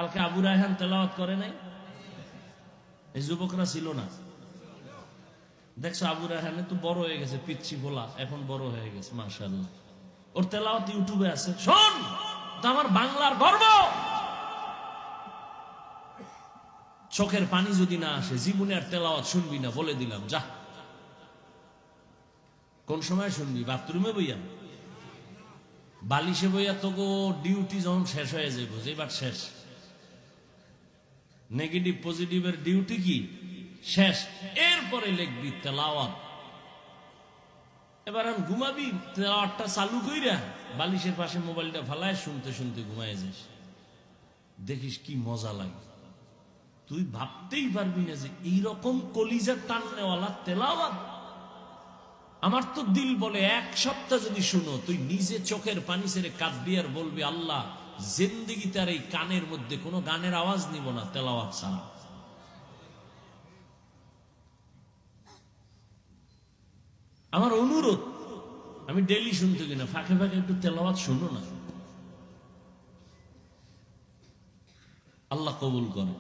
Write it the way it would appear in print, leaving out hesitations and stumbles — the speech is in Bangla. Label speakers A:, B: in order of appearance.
A: কালকে আবু রায়হান তেলাওয়াত করে নাই? এই যুবকরা ছিল না? দেখছো আবু রায়হান তো বড় হয়ে গেছে, পিচ্ছি বলা এখন বড় হয়ে গেছে, মাশাআল্লাহ। ওর তেলাওয়াত ইউটিউবে আছে, শোন, তো আমার বাংলার গর্ব। চোখের পানি যদি না আসে জীবনে আর তেলাওয়াত শুনবি না, বলে দিলাম। যা, কোন সময় শুনবি? বাথরুমে বইয়া, বালিশে বইয়া? তো গো ডিউটি যখন শেষ হয়ে যাইব, যেবার শেষ, নেগেটিভ পজিটিভের ডিউটি কি শেষ, এরপরে লিখবি তেলাওয়াত। এবার আমি ঘুমাবি, তেলাওয়াতটা চালু কইরা বালিশের পাশে মোবাইলটা ফালায় শুনতে শুনতে ঘুমায় যাস, দেখিস কি মজা লাগে। তুই ভাবতেই পারবি না যে এইরকম কলিজার টাননেওয়ালা তেলাওয়াত। আমার তো দিল বলে এক সপ্তাহ যদি শুনো, তুই নিজে চোখের পানি ছেড়ে কাঁদবি আর বলবি, আল্লাহ জিন্দেগি তার এই কানের মধ্যে কোনো গানের আওয়াজ নিব না তেলাওয়াত ছাড়া। আমার অনুরোধ, আমি ডেইলি শুনতে কিনা, ফাঁকে ফাঁকে একটু তেলাওয়াত শুনো না, আল্লাহ কবুল করে।